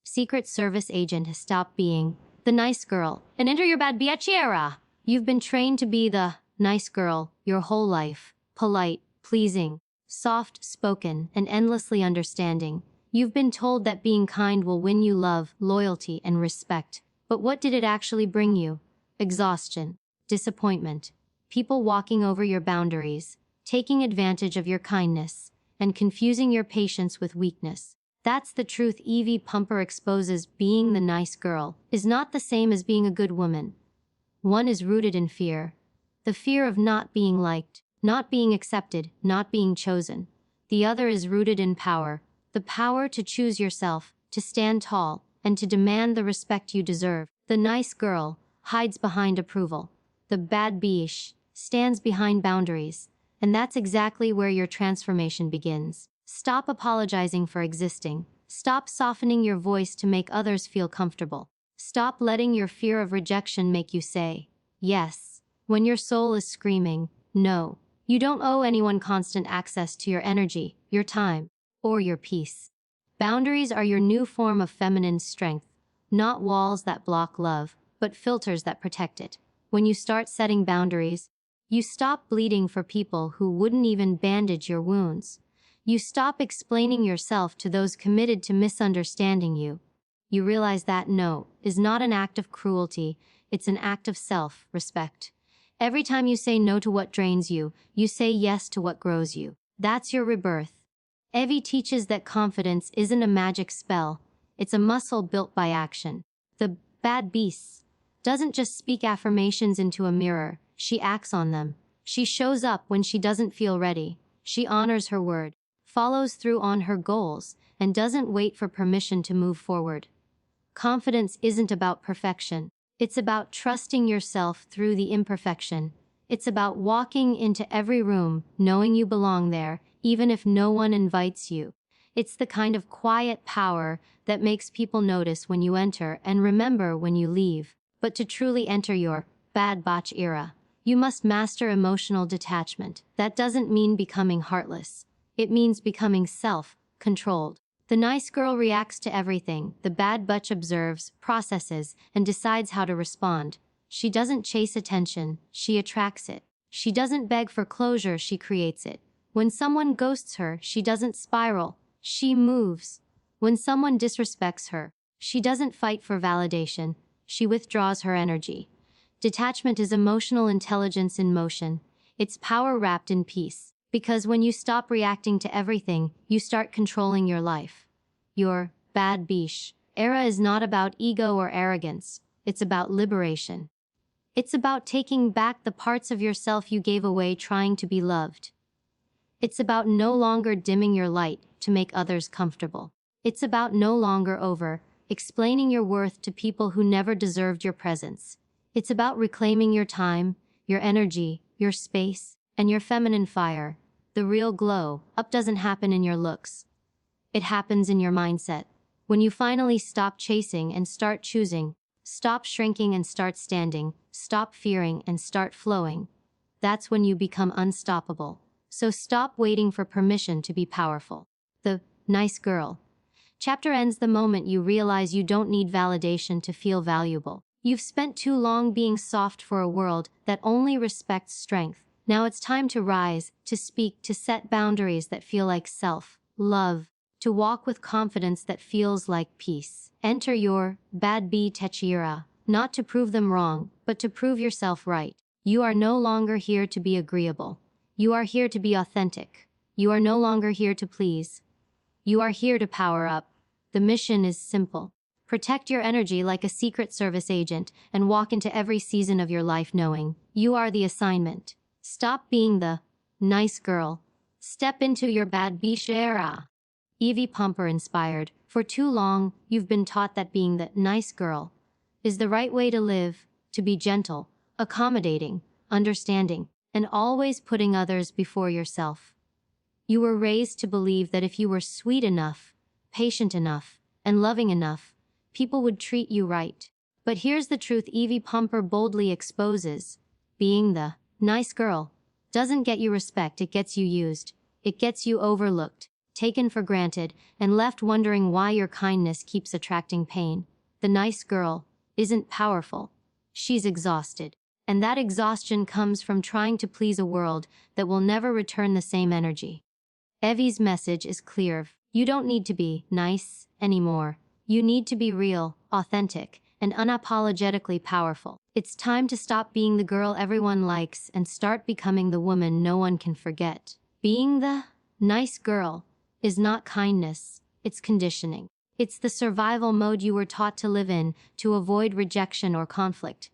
Secret Service agent has stopped being the nice girl and enter your Btch era. You've been trained to be the nice girl your whole life. Polite, pleasing, soft-spoken, and endlessly understanding. You've been told that being kind will win you love, loyalty, and respect. But what did it actually bring you? Exhaustion, disappointment, people walking over your boundaries, taking advantage of your kindness, and confusing your patience with weakness. That's the truth. Evy Poumpour exposes. Being the nice girl is not the same as being a good woman. One is rooted in fear. The fear of not being liked, not being accepted, not being chosen. The other is rooted in power. The power to choose yourself, to stand tall, and to demand the respect you deserve. The nice girl hides behind approval. The Btch stands behind boundaries. And that's exactly where your transformation begins. Stop apologizing for existing. Stop softening your voice to make others feel comfortable. Stop letting your fear of rejection make you say yes when your soul is screaming no. You don't owe anyone constant access to your energy, your time, or your peace. Boundaries are your new form of feminine strength, not walls that block love, but filters that protect it. When you start setting boundaries, you stop bleeding for people who wouldn't even bandage your wounds. You stop explaining yourself to those committed to misunderstanding you. You realize that no is not an act of cruelty, it's an act of self-respect. Every time you say no to what drains you, you say yes to what grows you. That's your rebirth. Evy teaches that confidence isn't a magic spell, it's a muscle built by action. The Btch doesn't just speak affirmations into a mirror, she acts on them. She shows up when she doesn't feel ready. She honors her word, follows through on her goals, and doesn't wait for permission to move forward. Confidence isn't about perfection. It's about trusting yourself through the imperfection. It's about walking into every room, knowing you belong there, even if no one invites you. It's the kind of quiet power that makes people notice when you enter and remember when you leave. But to truly enter your Btch era, you must master emotional detachment. That doesn't mean becoming heartless. It means becoming self-controlled. The nice girl reacts to everything. The Btch observes, processes, and decides how to respond. She doesn't chase attention, she attracts it. She doesn't beg for closure, she creates it. When someone ghosts her, she doesn't spiral, she moves. When someone disrespects her, she doesn't fight for validation, she withdraws her energy. Detachment is emotional intelligence in motion. It's power wrapped in peace. Because when you stop reacting to everything, you start controlling your life. Your Btch era is not about ego or arrogance. It's about liberation. It's about taking back the parts of yourself you gave away trying to be loved. It's about no longer dimming your light to make others comfortable. It's about no longer explaining your worth to people who never deserved your presence. It's about reclaiming your time, your energy, your space, and your feminine fire. The real glow up doesn't happen in your looks. It happens in your mindset. When you finally stop chasing and start choosing, stop shrinking and start standing, stop fearing and start flowing, that's when you become unstoppable. So stop waiting for permission to be powerful. The nice girl chapter ends the moment you realize you don't need validation to feel valuable. You've spent too long being soft for a world that only respects strength. Now it's time to rise, to speak, to set boundaries that feel like self-love, to walk with confidence that feels like peace. Enter your Btch era, not to prove them wrong, but to prove yourself right. You are no longer here to be agreeable. You are here to be authentic. You are no longer here to please. You are here to power up. The mission is simple. Protect your energy like a Secret Service agent and walk into every season of your life knowing you are the assignment. Stop being the nice girl. Step into your Btch era. Evy Poumpour inspired. For too long, you've been taught that being the nice girl is the right way to live, to be gentle, accommodating, understanding, and always putting others before yourself. You were raised to believe that if you were sweet enough, patient enough, and loving enough, people would treat you right. But here's the truth Evy Poumpour boldly exposes. Being the nice girl doesn't get you respect, it gets you used. It gets you overlooked. taken for granted, and left wondering why your kindness keeps attracting pain. The nice girl isn't powerful. She's exhausted. And that exhaustion comes from trying to please a world that will never return the same energy. Evy's message is clear. You don't need to be nice anymore. You need to be real, authentic, and unapologetically powerful. It's time to stop being the girl everyone likes and start becoming the woman no one can forget. Being the nice girl is not kindness, it's conditioning. It's the survival mode you were taught to live in to avoid rejection or conflict.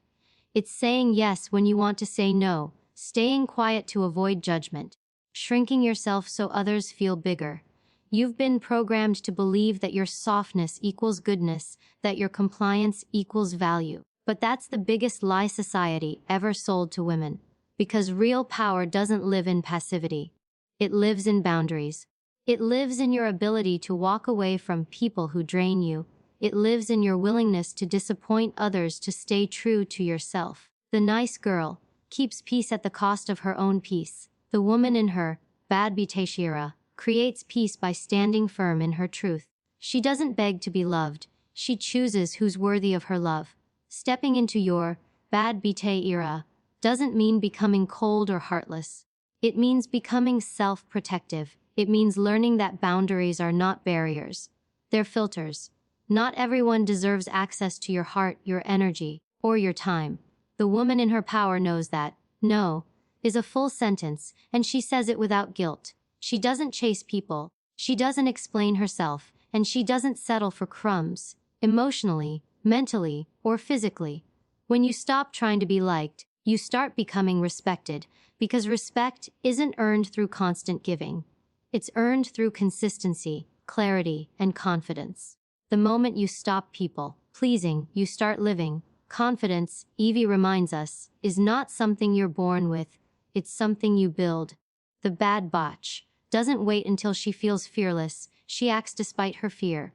It's saying yes when you want to say no, staying quiet to avoid judgment, shrinking yourself so others feel bigger. You've been programmed to believe that your softness equals goodness, that your compliance equals value. But that's the biggest lie society ever sold to women. Because real power doesn't live in passivity. It lives in boundaries. It lives in your ability to walk away from people who drain you. It lives in your willingness to disappoint others to stay true to yourself. The nice girl keeps peace at the cost of her own peace. The woman in her Btch era creates peace by standing firm in her truth. She doesn't beg to be loved. She chooses who's worthy of her love. Stepping into your Btch era doesn't mean becoming cold or heartless. It means becoming self-protective. It means learning that boundaries are not barriers. They're filters. Not everyone deserves access to your heart, your energy, or your time. The woman in her power knows that no is a full sentence, and she says it without guilt. She doesn't chase people. She doesn't explain herself, and she doesn't settle for crumbs, emotionally, mentally, or physically. When you stop trying to be liked, you start becoming respected, because respect isn't earned through constant giving. It's earned through consistency, clarity, and confidence. The moment you stop people pleasing, you start living. Confidence, Evy reminds us, is not something you're born with, it's something you build. The Btch doesn't wait until she feels fearless, she acts despite her fear.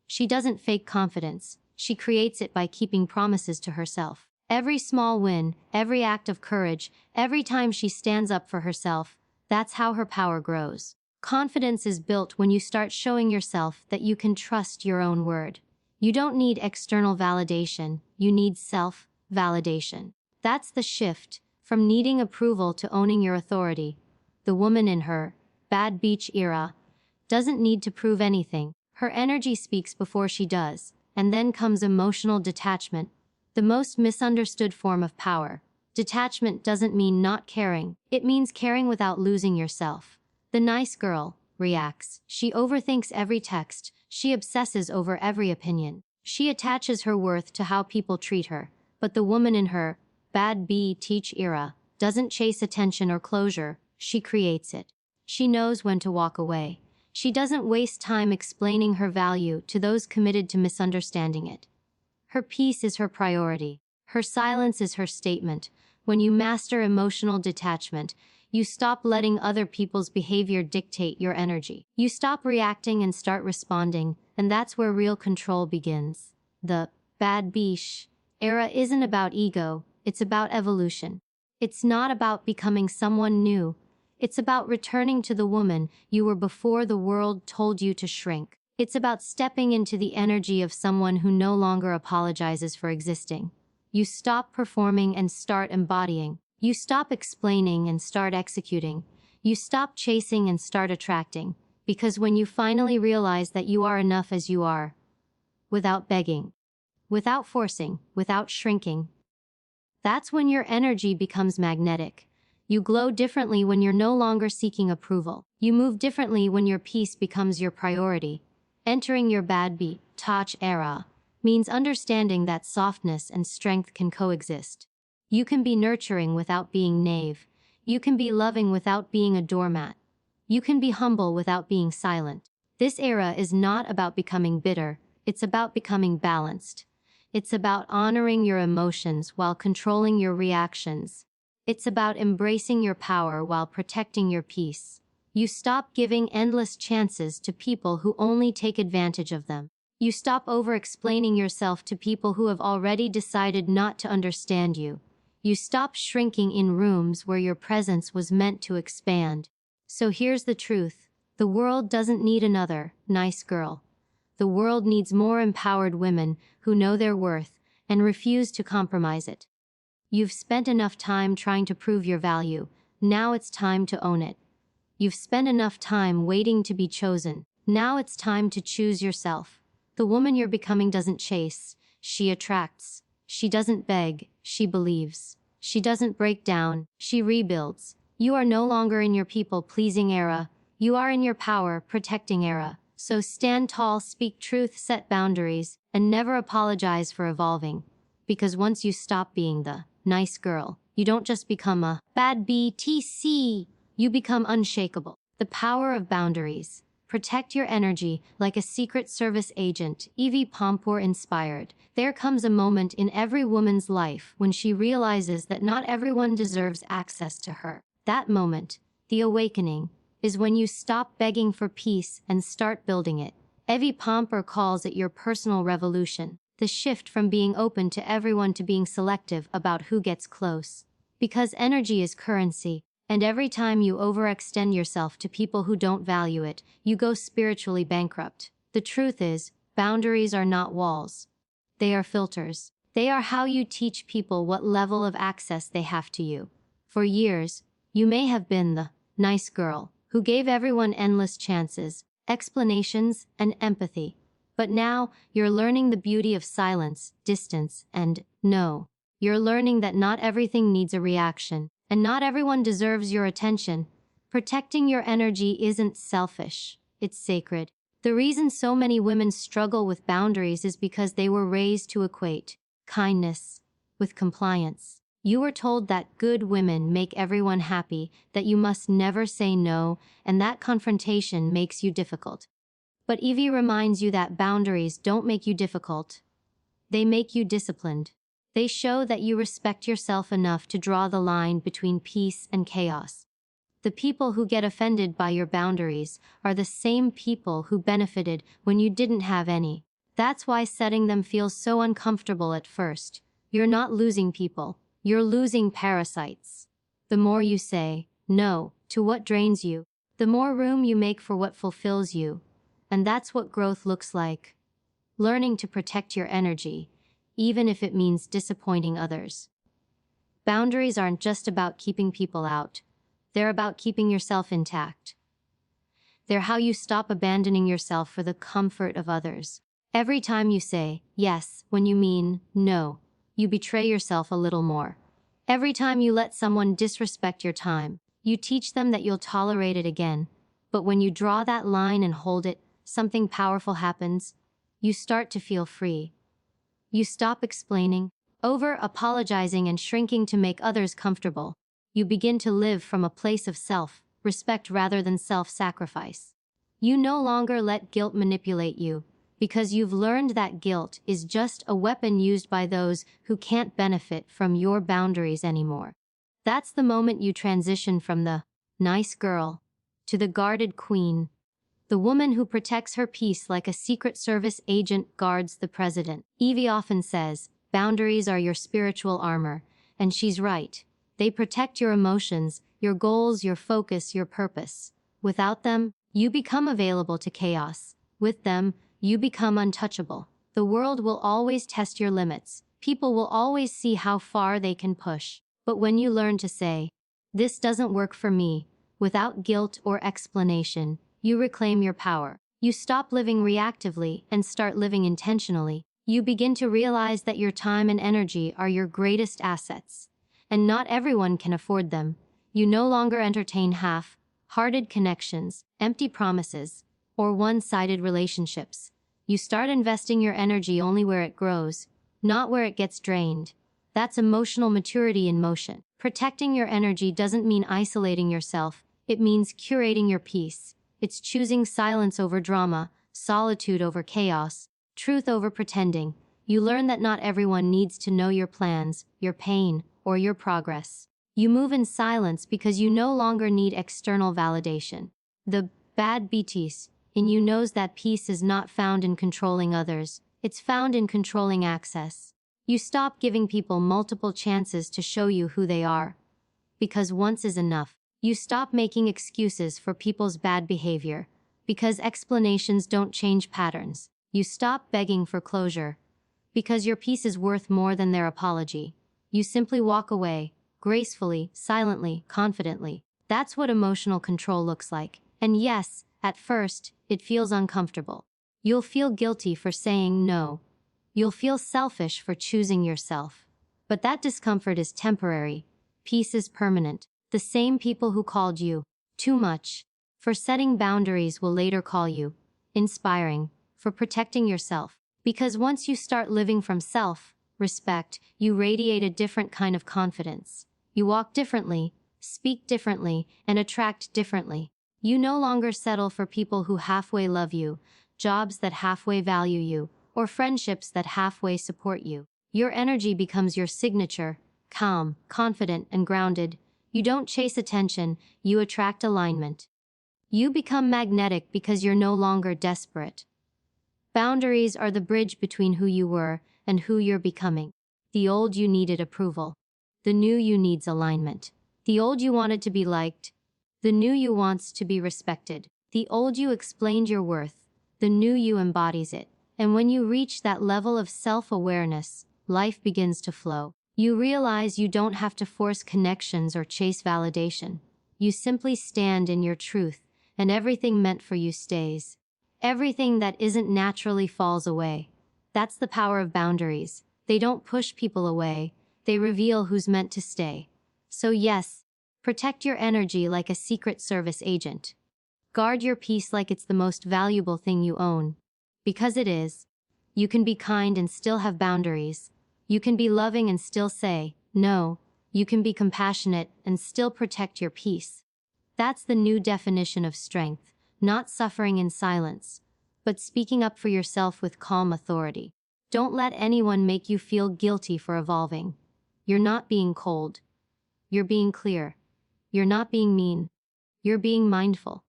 She doesn't fake confidence, she creates it by keeping promises to herself. Every small win, every act of courage, every time she stands up for herself, that's how her power grows. Confidence is built when you start showing yourself that you can trust your own word. You don't need external validation, you need self-validation. That's the shift, from needing approval to owning your authority. The woman in her Btch era doesn't need to prove anything. Her energy speaks before she does, and then comes emotional detachment, the most misunderstood form of power. Detachment doesn't mean not caring, it means caring without losing yourself. The nice girl reacts. She overthinks every text, she obsesses over every opinion. She attaches her worth to how people treat her. But the woman in her Btch era doesn't chase attention or closure, she creates it. She knows when to walk away. She doesn't waste time explaining her value to those committed to misunderstanding it. Her peace is her priority. Her silence is her statement. When you master emotional detachment, you stop letting other people's behavior dictate your energy. You stop reacting and start responding, and that's where real control begins. The Btch era isn't about ego, it's about evolution. It's not about becoming someone new. It's about returning to the woman you were before the world told you to shrink. It's about stepping into the energy of someone who no longer apologizes for existing. You stop performing and start embodying. You stop explaining and start executing. You stop chasing and start attracting. Because when you finally realize that you are enough as you are, without begging, without forcing, without shrinking, that's when your energy becomes magnetic. You glow differently when you're no longer seeking approval. You move differently when your peace becomes your priority. Entering your Btch era means understanding that softness and strength can coexist. You can be nurturing without being naive. You can be loving without being a doormat. You can be humble without being silent. This era is not about becoming bitter, it's about becoming balanced. It's about honoring your emotions while controlling your reactions. It's about embracing your power while protecting your peace. You stop giving endless chances to people who only take advantage of them. You stop over-explaining yourself to people who have already decided not to understand you. You stop shrinking in rooms where your presence was meant to expand. So here's the truth. The world doesn't need another nice girl. The world needs more empowered women who know their worth and refuse to compromise it. You've spent enough time trying to prove your value. Now it's time to own it. You've spent enough time waiting to be chosen. Now it's time to choose yourself. The woman you're becoming doesn't chase. She attracts. She doesn't beg. She believes. She doesn't break down. She rebuilds. You are no longer in your people-pleasing era. You are in your power-protecting era. So stand tall, speak truth, set boundaries, and never apologize for evolving. Because once you stop being the nice girl, you don't just become a bad Btch. You become unshakable. The power of boundaries. Protect your energy like a Secret Service agent. Evy Poumpour inspired. There comes a moment in every woman's life when she realizes that not everyone deserves access to her. That moment, the awakening, is when you stop begging for peace and start building it. Evy Poumpour calls it your personal revolution, the shift from being open to everyone to being selective about who gets close. Because energy is currency, and every time you overextend yourself to people who don't value it, you go spiritually bankrupt. The truth is, boundaries are not walls. They are filters. They are how you teach people what level of access they have to you. For years, you may have been the nice girl who gave everyone endless chances, explanations, and empathy. But now, you're learning the beauty of silence, distance, and no. You're learning that not everything needs a reaction, and not everyone deserves your attention. Protecting your energy isn't selfish, it's sacred. The reason so many women struggle with boundaries is because they were raised to equate kindness with compliance. You were told that good women make everyone happy, that you must never say no, and that confrontation makes you difficult. But Evy reminds you that boundaries don't make you difficult. They make you disciplined. They show that you respect yourself enough to draw the line between peace and chaos. The people who get offended by your boundaries are the same people who benefited when you didn't have any. That's why setting them feels so uncomfortable at first. You're not losing people. You're losing parasites. The more you say no to what drains you, the more room you make for what fulfills you. And that's what growth looks like. Learning to protect your energy, even if it means disappointing others. Boundaries aren't just about keeping people out. They're about keeping yourself intact. They're how you stop abandoning yourself for the comfort of others. Every time you say yes when you mean no, you betray yourself a little more. Every time you let someone disrespect your time, you teach them that you'll tolerate it again. But when you draw that line and hold it, something powerful happens. You start to feel free. You stop explaining, over-apologizing and shrinking to make others comfortable. You begin to live from a place of self-respect rather than self-sacrifice. You no longer let guilt manipulate you, because you've learned that guilt is just a weapon used by those who can't benefit from your boundaries anymore. That's the moment you transition from the nice girl to the guarded queen. The woman who protects her peace like a Secret Service agent guards the president. Evy often says, boundaries are your spiritual armor, and she's right. They protect your emotions, your goals, your focus, your purpose. Without them, you become available to chaos. With them, you become untouchable. The world will always test your limits. People will always see how far they can push. But when you learn to say, this doesn't work for me, without guilt or explanation, you reclaim your power. You stop living reactively and start living intentionally. You begin to realize that your time and energy are your greatest assets, and not everyone can afford them. You no longer entertain half-hearted connections, empty promises, or one-sided relationships. You start investing your energy only where it grows, not where it gets drained. That's emotional maturity in motion. Protecting your energy doesn't mean isolating yourself. It means curating your peace. It's choosing silence over drama, solitude over chaos, truth over pretending. You learn that not everyone needs to know your plans, your pain, or your progress. You move in silence because you no longer need external validation. The bad Btch in you knows that peace is not found in controlling others. It's found in controlling access. You stop giving people multiple chances to show you who they are. Because once is enough. You stop making excuses for people's bad behavior, because explanations don't change patterns. You stop begging for closure, because your peace is worth more than their apology. You simply walk away, gracefully, silently, confidently. That's what emotional control looks like. And yes, at first, it feels uncomfortable. You'll feel guilty for saying no. You'll feel selfish for choosing yourself. But that discomfort is temporary. Peace is permanent. The same people who called you too much for setting boundaries will later call you inspiring for protecting yourself. Because once you start living from self-respect, you radiate a different kind of confidence. You walk differently, speak differently, and attract differently. You no longer settle for people who halfway love you, jobs that halfway value you, or friendships that halfway support you. Your energy becomes your signature, calm, confident, and grounded. You don't chase attention, you attract alignment. You become magnetic because you're no longer desperate. Boundaries are the bridge between who you were and who you're becoming. The old you needed approval. The new you needs alignment. The old you wanted to be liked. The new you wants to be respected. The old you explained your worth. The new you embodies it. And when you reach that level of self-awareness, life begins to flow. You realize you don't have to force connections or chase validation. You simply stand in your truth, and everything meant for you stays. Everything that isn't naturally falls away. That's the power of boundaries. They don't push people away. They reveal who's meant to stay. So yes, protect your energy like a Secret Service agent. Guard your peace like it's the most valuable thing you own. Because it is. You can be kind and still have boundaries. You can be loving and still say no. You can be compassionate and still protect your peace. That's the new definition of strength. Not suffering in silence, but speaking up for yourself with calm authority. Don't let anyone make you feel guilty for evolving. You're not being cold. You're being clear. You're not being mean. You're being mindful.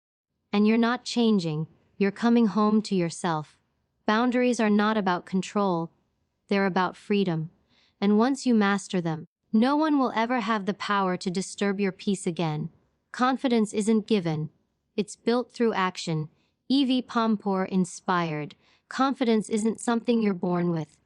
And you're not changing. You're coming home to yourself. Boundaries are not about control. They're about freedom. And once you master them, no one will ever have the power to disturb your peace again. Confidence isn't given. It's built through action. Evy Poumpour inspired. Confidence isn't something you're born with.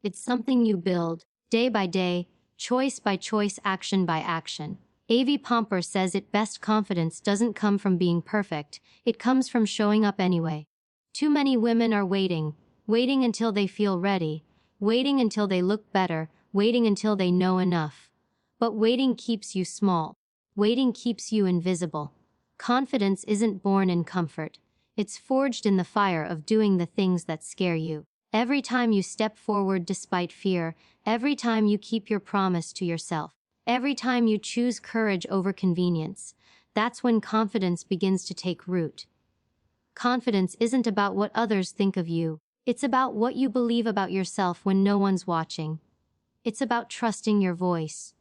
It's something you build, day by day, choice by choice, action by action. Evy Poumpour says it best: confidence doesn't come from being perfect, it comes from showing up anyway. Too many women are waiting until they feel ready, waiting until they look better, waiting until they know enough. But waiting keeps you small. Waiting keeps you invisible. Confidence isn't born in comfort. It's forged in the fire of doing the things that scare you. Every time you step forward despite fear, every time you keep your promise to yourself, every time you choose courage over convenience, that's when confidence begins to take root. Confidence isn't about what others think of you. It's about what you believe about yourself when no one's watching. It's about trusting your voice,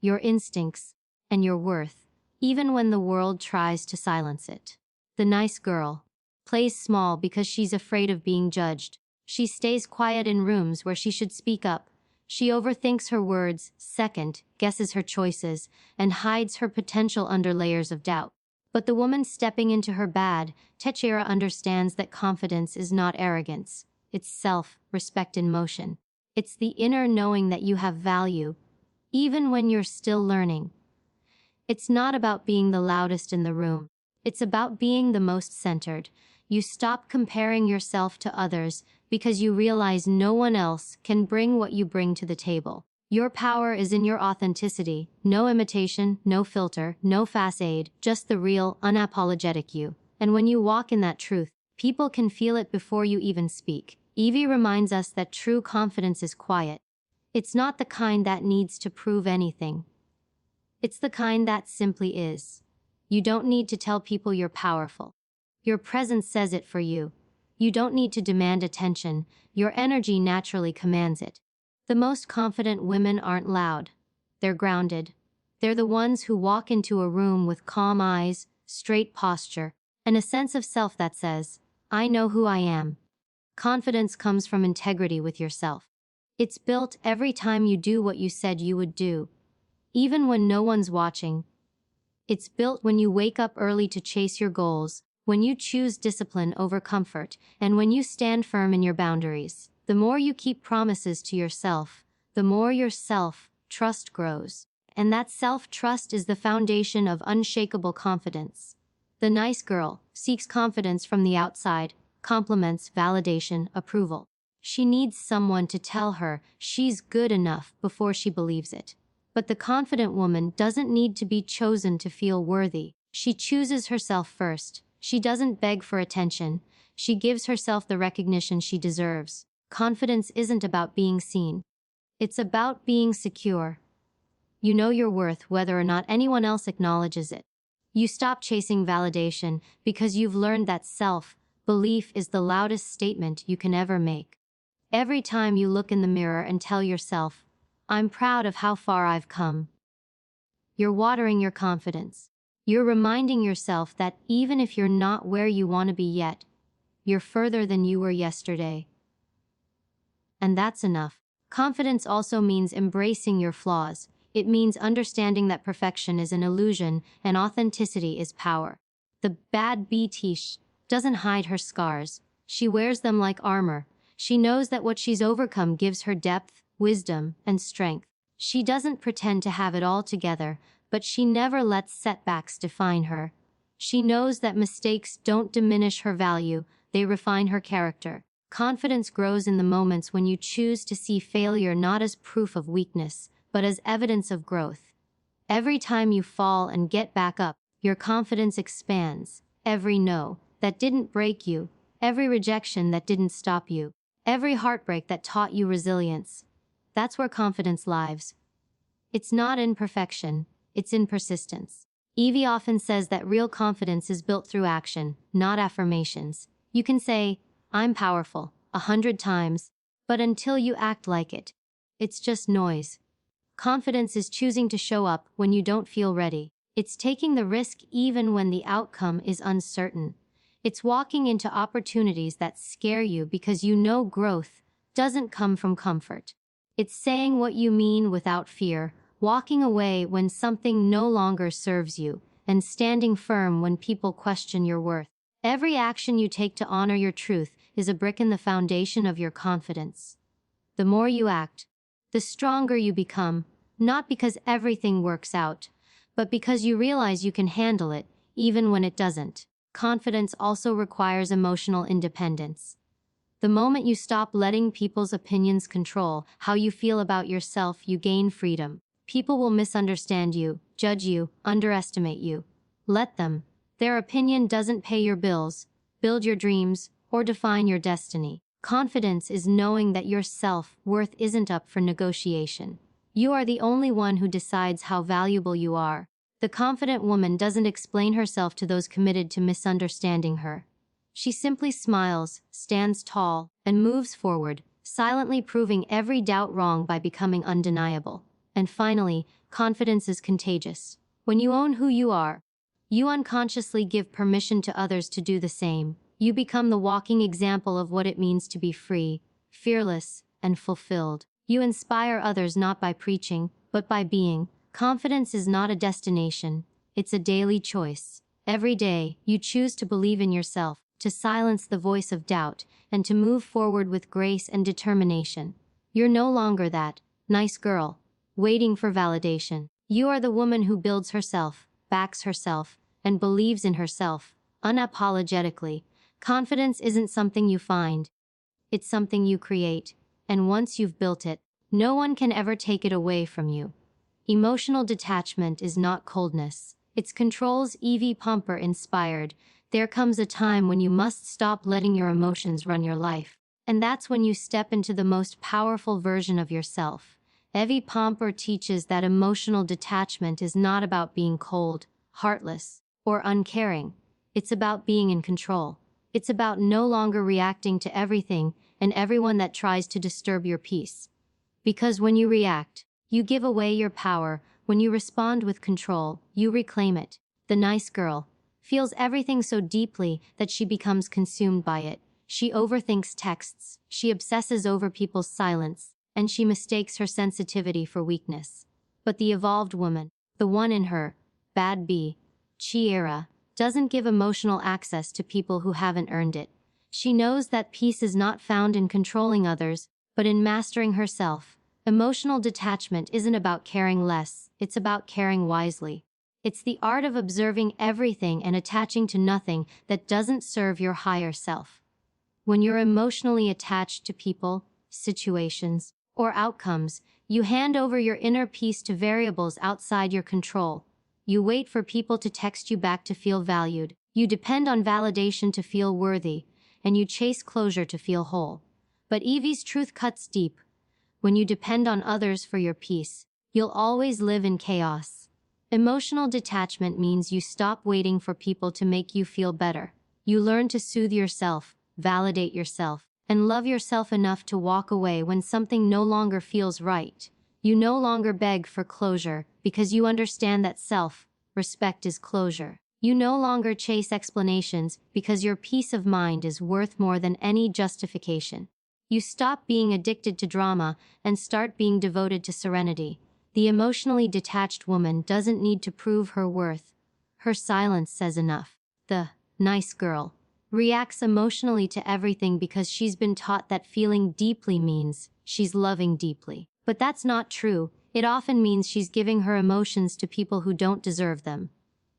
your instincts, and your worth, even when the world tries to silence it. The nice girl plays small because she's afraid of being judged. She stays quiet in rooms where she should speak up. She overthinks her words, second guesses her choices, and hides her potential under layers of doubt. But the woman stepping into her Btch era understands that confidence is not arrogance. It's self-respect in motion. It's the inner knowing that you have value, even when you're still learning. It's not about being the loudest in the room. It's about being the most centered. You stop comparing yourself to others because you realize no one else can bring what you bring to the table. Your power is in your authenticity. No imitation, no filter, no facade, just the real, unapologetic you. And when you walk in that truth, people can feel it before you even speak. Evy reminds us that true confidence is quiet. It's not the kind that needs to prove anything. It's the kind that simply is. You don't need to tell people you're powerful. Your presence says it for you. You don't need to demand attention. Your energy naturally commands it. The most confident women aren't loud. They're grounded. They're the ones who walk into a room with calm eyes, straight posture, and a sense of self that says, I know who I am. Confidence comes from integrity with yourself. It's built every time you do what you said you would do. Even when no one's watching. It's built when you wake up early to chase your goals, when you choose discipline over comfort, and when you stand firm in your boundaries. The more you keep promises to yourself, the more your self-trust grows. And that self-trust is the foundation of unshakable confidence. The nice girl seeks confidence from the outside, compliments, validation, approval. She needs someone to tell her she's good enough before she believes it. But the confident woman doesn't need to be chosen to feel worthy. She chooses herself first. She doesn't beg for attention. She gives herself the recognition she deserves. Confidence isn't about being seen. It's about being secure. You know your worth whether or not anyone else acknowledges it. You stop chasing validation because you've learned that self-belief is the loudest statement you can ever make. Every time you look in the mirror and tell yourself, "I'm proud of how far I've come," you're watering your confidence. You're reminding yourself that even if you're not where you want to be yet, you're further than you were yesterday. And that's enough. Confidence also means embracing your flaws. It means understanding that perfection is an illusion and authenticity is power. The bad Btch doesn't hide her scars. She wears them like armor. She knows that what she's overcome gives her depth, wisdom, and strength. She doesn't pretend to have it all together, but she never lets setbacks define her. She knows that mistakes don't diminish her value, they refine her character. Confidence grows in the moments when you choose to see failure not as proof of weakness, but as evidence of growth. Every time you fall and get back up, your confidence expands. Every no that didn't break you, every rejection that didn't stop you, every heartbreak that taught you resilience. That's where confidence lives. It's not in perfection, it's in persistence. Evie often says that real confidence is built through action, not affirmations. You can say, "I'm powerful," 100 times, but until you act like it, it's just noise. Confidence is choosing to show up when you don't feel ready. It's taking the risk even when the outcome is uncertain. It's walking into opportunities that scare you because you know growth doesn't come from comfort. It's saying what you mean without fear, walking away when something no longer serves you, and standing firm when people question your worth. Every action you take to honor your truth is a brick in the foundation of your confidence. The more you act, the stronger you become, not because everything works out, but because you realize you can handle it, even when it doesn't. Confidence also requires emotional independence. The moment you stop letting people's opinions control how you feel about yourself, you gain freedom. People will misunderstand you, judge you, underestimate you. Let them. Their opinion doesn't pay your bills, build your dreams, or define your destiny. Confidence is knowing that your self-worth isn't up for negotiation. You are the only one who decides how valuable you are. The confident woman doesn't explain herself to those committed to misunderstanding her. She simply smiles, stands tall, and moves forward, silently proving every doubt wrong by becoming undeniable. And finally, confidence is contagious. When you own who you are, you unconsciously give permission to others to do the same. You become the walking example of what it means to be free, fearless, and fulfilled. You inspire others not by preaching, but by being. Confidence is not a destination, it's a daily choice. Every day, you choose to believe in yourself, to silence the voice of doubt, and to move forward with grace and determination. You're no longer that nice girl, waiting for validation. You are the woman who builds herself, backs herself, and believes in herself, unapologetically. Confidence isn't something you find. It's something you create, and once you've built it, no one can ever take it away from you. Emotional detachment is not coldness. It's control's Evy Poumpour inspired. There comes a time when you must stop letting your emotions run your life. And that's when you step into the most powerful version of yourself. Evy Poumpour teaches that emotional detachment is not about being cold, heartless, or uncaring. It's about being in control. It's about no longer reacting to everything and everyone that tries to disturb your peace. Because when you react, you give away your power. When you respond with control, you reclaim it. The nice girl feels everything so deeply that she becomes consumed by it. She overthinks texts, she obsesses over people's silence, and she mistakes her sensitivity for weakness. But the evolved woman, the one in her bad Btch era, doesn't give emotional access to people who haven't earned it. She knows that peace is not found in controlling others, but in mastering herself. Emotional detachment isn't about caring less, it's about caring wisely. It's the art of observing everything and attaching to nothing that doesn't serve your higher self. When you're emotionally attached to people, situations, or outcomes, you hand over your inner peace to variables outside your control. You wait for people to text you back to feel valued. You depend on validation to feel worthy, and you chase closure to feel whole. But Evy's truth cuts deep. When you depend on others for your peace, you'll always live in chaos. Emotional detachment means you stop waiting for people to make you feel better. You learn to soothe yourself, validate yourself, and love yourself enough to walk away when something no longer feels right. You no longer beg for closure because you understand that self-respect is closure. You no longer chase explanations because your peace of mind is worth more than any justification. You stop being addicted to drama and start being devoted to serenity. The emotionally detached woman doesn't need to prove her worth. Her silence says enough. The nice girl reacts emotionally to everything because she's been taught that feeling deeply means she's loving deeply. But that's not true. It often means she's giving her emotions to people who don't deserve them.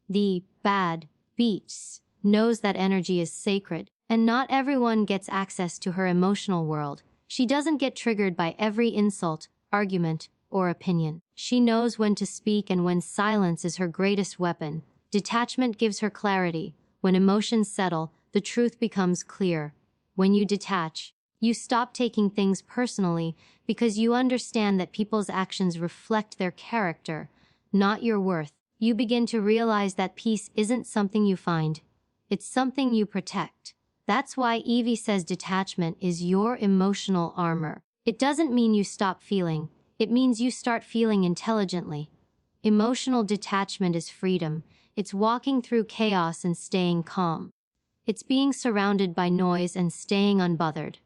The bad Btch knows that energy is sacred, and not everyone gets access to her emotional world. She doesn't get triggered by every insult, argument, or opinion. She knows when to speak and when silence is her greatest weapon. Detachment gives her clarity. When emotions settle, the truth becomes clear. When you detach, you stop taking things personally because you understand that people's actions reflect their character, not your worth. You begin to realize that peace isn't something you find, it's something you protect. That's why Evy says detachment is your emotional armor. It doesn't mean you stop feeling, it means you start feeling intelligently. Emotional detachment is freedom. It's walking through chaos and staying calm. It's being surrounded by noise and staying unbothered.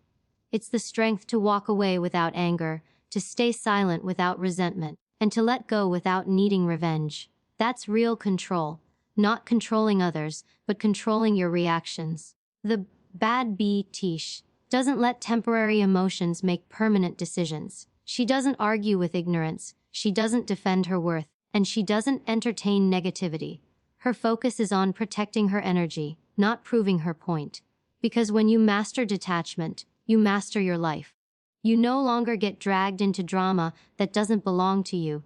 It's the strength to walk away without anger, to stay silent without resentment, and to let go without needing revenge. That's real control. Not controlling others, but controlling your reactions. The bad Btch doesn't let temporary emotions make permanent decisions. She doesn't argue with ignorance, she doesn't defend her worth, and she doesn't entertain negativity. Her focus is on protecting her energy, not proving her point. Because when you master detachment, you master your life. You no longer get dragged into drama that doesn't belong to you.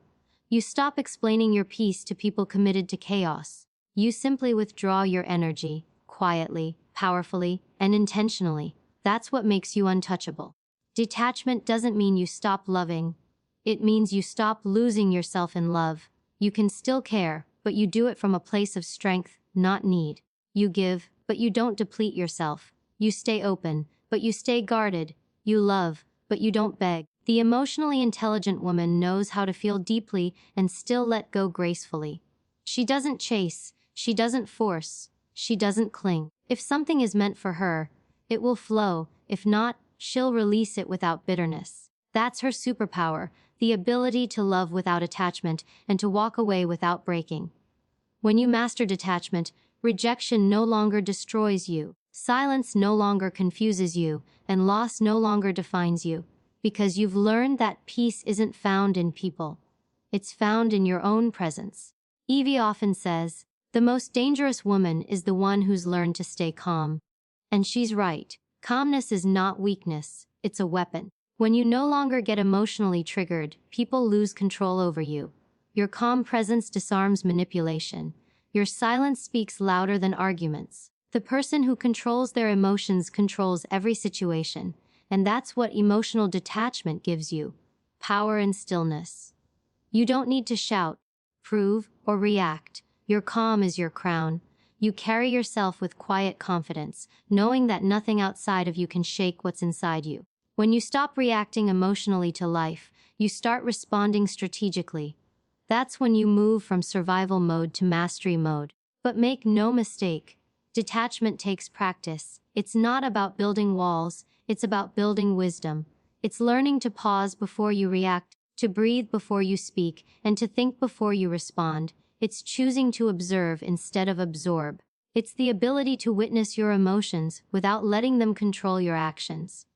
You stop explaining your peace to people committed to chaos. You simply withdraw your energy, quietly, powerfully, and intentionally. That's what makes you untouchable. Detachment doesn't mean you stop loving. It means you stop losing yourself in love. You can still care, but you do it from a place of strength, not need. You give, but you don't deplete yourself. You stay open, but you stay guarded. You love, but you don't beg. The emotionally intelligent woman knows how to feel deeply and still let go gracefully. She doesn't chase, she doesn't force, she doesn't cling. If something is meant for her, it will flow. If not, she'll release it without bitterness. That's her superpower, the ability to love without attachment and to walk away without breaking. When you master detachment, rejection no longer destroys you, silence no longer confuses you, and loss no longer defines you. Because you've learned that peace isn't found in people. It's found in your own presence. Evy often says, the most dangerous woman is the one who's learned to stay calm. And she's right. Calmness is not weakness, it's a weapon. When you no longer get emotionally triggered, people lose control over you. Your calm presence disarms manipulation. Your silence speaks louder than arguments. The person who controls their emotions controls every situation. And that's what emotional detachment gives you. Power and stillness. You don't need to shout, prove, or react. Your calm is your crown. You carry yourself with quiet confidence, knowing that nothing outside of you can shake what's inside you. When you stop reacting emotionally to life, you start responding strategically. That's when you move from survival mode to mastery mode. But make no mistake, detachment takes practice. It's not about building walls, it's about building wisdom. It's learning to pause before you react, to breathe before you speak, and to think before you respond. It's choosing to observe instead of absorb. It's the ability to witness your emotions without letting them control your actions.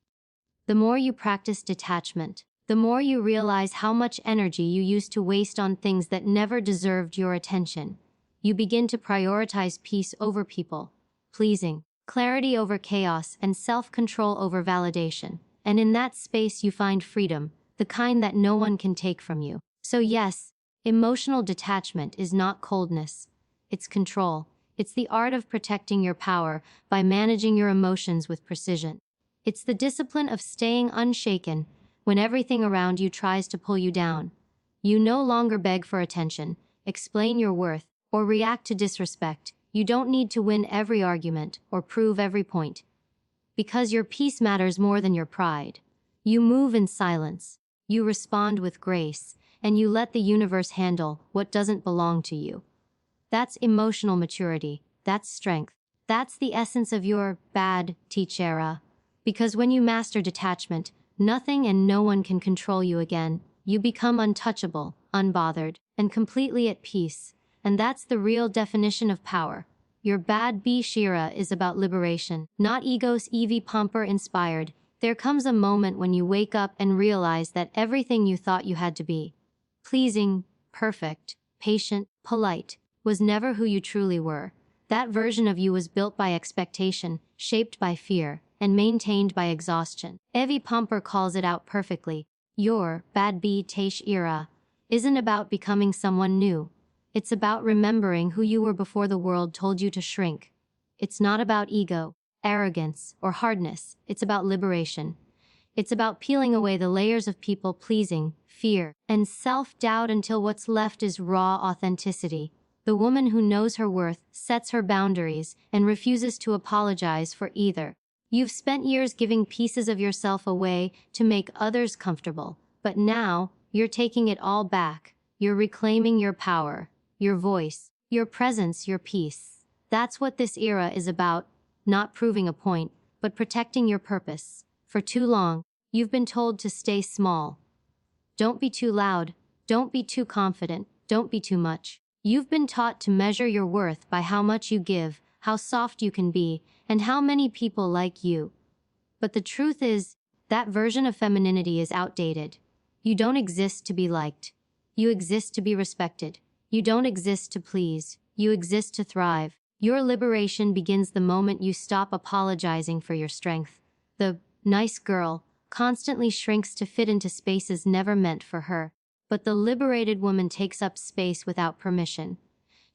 The more you practice detachment, the more you realize how much energy you used to waste on things that never deserved your attention. You begin to prioritize peace over people, pleasing, clarity over chaos, and self-control over validation. And in that space you find freedom, the kind that no one can take from you. So yes, emotional detachment is not coldness. It's control. It's the art of protecting your power by managing your emotions with precision. It's the discipline of staying unshaken when everything around you tries to pull you down. You no longer beg for attention, explain your worth, or react to disrespect. You don't need to win every argument or prove every point. Because your peace matters more than your pride. You move in silence, you respond with grace, and you let the universe handle what doesn't belong to you. That's emotional maturity. That's strength. That's the essence of your Btch era. Because when you master detachment, nothing and no one can control you again. You become untouchable, unbothered, and completely at peace. And that's the real definition of power. Your Btch era is about liberation, not egos. Evy Poumpour inspired. There comes a moment when you wake up and realize that everything you thought you had to be, pleasing, perfect, patient, polite, was never who you truly were. That version of you was built by expectation, shaped by fear, and maintained by exhaustion. Evy Poumpour calls it out perfectly. Your Btch era isn't about becoming someone new. It's about remembering who you were before the world told you to shrink. It's not about ego, arrogance, or hardness. It's about liberation. It's about peeling away the layers of people-pleasing, fear, and self-doubt until what's left is raw authenticity. The woman who knows her worth, sets her boundaries, and refuses to apologize for either. You've spent years giving pieces of yourself away to make others comfortable, but now you're taking it all back. You're reclaiming your power, your voice, your presence, your peace. That's what this era is about, not proving a point, but protecting your purpose. For too long, you've been told to stay small. Don't be too loud, don't be too confident, don't be too much. You've been taught to measure your worth by how much you give, how soft you can be, and how many people like you. But the truth is, that version of femininity is outdated. You don't exist to be liked. You exist to be respected. You don't exist to please. You exist to thrive. Your liberation begins the moment you stop apologizing for your strength. The nice girl constantly shrinks to fit into spaces never meant for her. But the liberated woman takes up space without permission.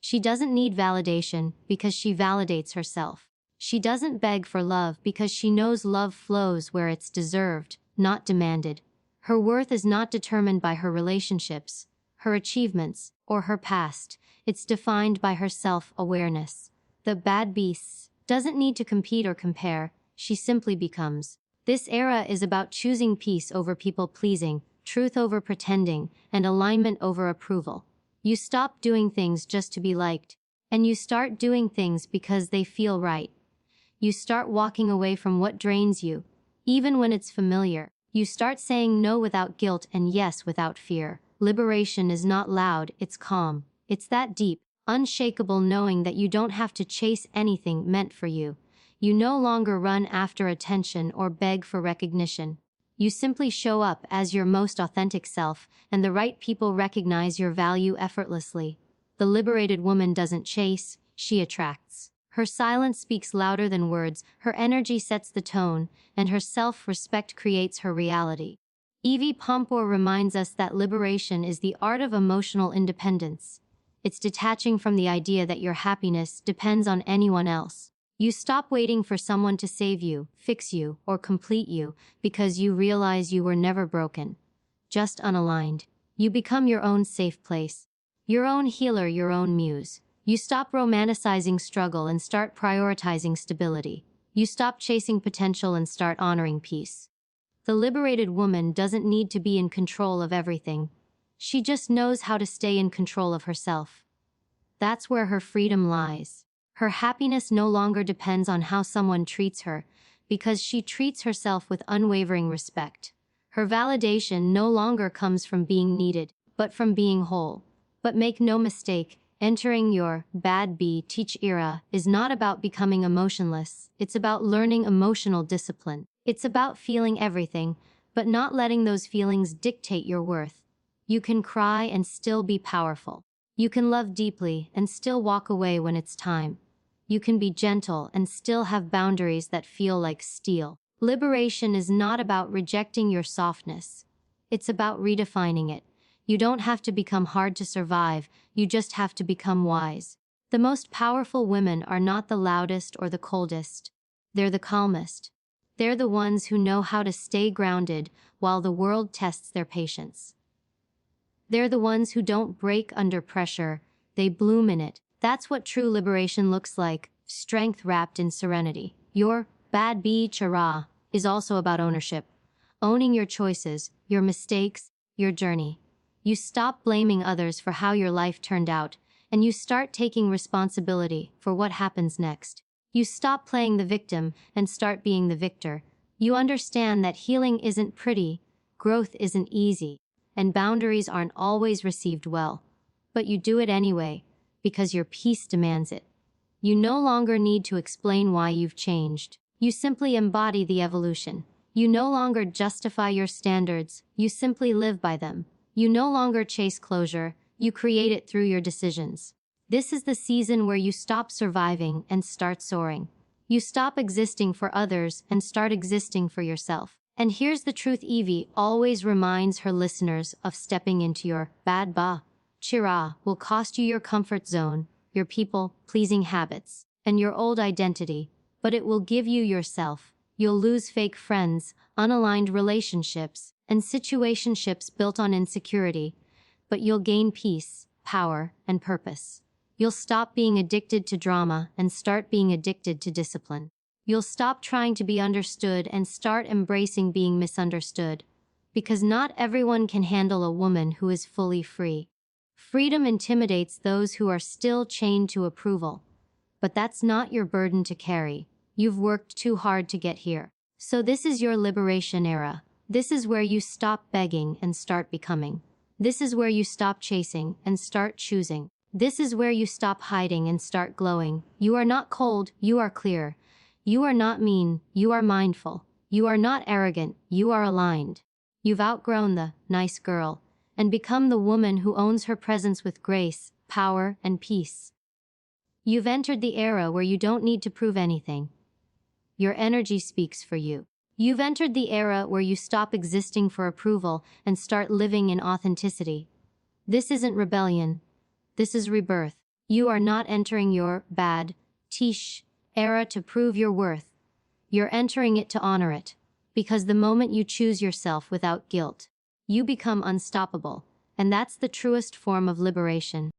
She doesn't need validation because she validates herself. She doesn't beg for love because she knows love flows where it's deserved, not demanded. Her worth is not determined by her relationships, her achievements, or her past. It's defined by her self-awareness. The Btch doesn't need to compete or compare. She simply becomes. This era is about choosing peace over people-pleasing, truth over pretending, and alignment over approval. You stop doing things just to be liked, and you start doing things because they feel right. You start walking away from what drains you, even when it's familiar. You start saying no without guilt and yes without fear. Liberation is not loud, it's calm. It's that deep, unshakable knowing that you don't have to chase anything meant for you. You no longer run after attention or beg for recognition. You simply show up as your most authentic self, and the right people recognize your value effortlessly. The liberated woman doesn't chase, she attracts. Her silence speaks louder than words, her energy sets the tone, and her self-respect creates her reality. Evy Poumpour reminds us that liberation is the art of emotional independence. It's detaching from the idea that your happiness depends on anyone else. You stop waiting for someone to save you, fix you, or complete you because you realize you were never broken, just unaligned. You become your own safe place, your own healer, your own muse. You stop romanticizing struggle and start prioritizing stability. You stop chasing potential and start honoring peace. The liberated woman doesn't need to be in control of everything. She just knows how to stay in control of herself. That's where her freedom lies. Her happiness no longer depends on how someone treats her, because she treats herself with unwavering respect. Her validation no longer comes from being needed, but from being whole. But make no mistake, Entering your bad Btch era is not about becoming emotionless, it's about learning emotional discipline. It's about feeling everything, but not letting those feelings dictate your worth. You can cry and still be powerful. You can love deeply and still walk away when it's time. You can be gentle and still have boundaries that feel like steel. Liberation is not about rejecting your softness. It's about redefining it. You don't have to become hard to survive, you just have to become wise. The most powerful women are not the loudest or the coldest. They're the calmest. They're the ones who know how to stay grounded while the world tests their patience. They're the ones who don't break under pressure, they bloom in it. That's what true liberation looks like, strength wrapped in serenity. Your bad Btch era is also about ownership. Owning your choices, your mistakes, your journey. You stop blaming others for how your life turned out, and you start taking responsibility for what happens next. You stop playing the victim and start being the victor. You understand that healing isn't pretty, growth isn't easy, and boundaries aren't always received well. But you do it anyway, because your peace demands it. You no longer need to explain why you've changed. You simply embody the evolution. You no longer justify your standards, you simply live by them. You no longer chase closure, you create it through your decisions. This is the season where you stop surviving and start soaring. You stop existing for others and start existing for yourself. And here's the truth: Evy always reminds her listeners of stepping into your bad Btch era will cost you your comfort zone, your people-pleasing habits, and your old identity, but it will give you yourself. You'll lose fake friends, unaligned relationships, and situationships built on insecurity, but you'll gain peace, power, and purpose. You'll stop being addicted to drama and start being addicted to discipline. You'll stop trying to be understood and start embracing being misunderstood, because not everyone can handle a woman who is fully free. Freedom intimidates those who are still chained to approval, but that's not your burden to carry. You've worked too hard to get here. So this is your liberation era. This is where you stop begging and start becoming. This is where you stop chasing and start choosing. This is where you stop hiding and start glowing. You are not cold, you are clear. You are not mean, you are mindful. You are not arrogant, you are aligned. You've outgrown the nice girl and become the woman who owns her presence with grace, power, and peace. You've entered the era where you don't need to prove anything. Your energy speaks for you. You've entered the era where you stop existing for approval and start living in authenticity. This isn't rebellion. This is rebirth. You are not entering your bad Btch era to prove your worth. You're entering it to honor it. Because the moment you choose yourself without guilt, you become unstoppable. And that's the truest form of liberation.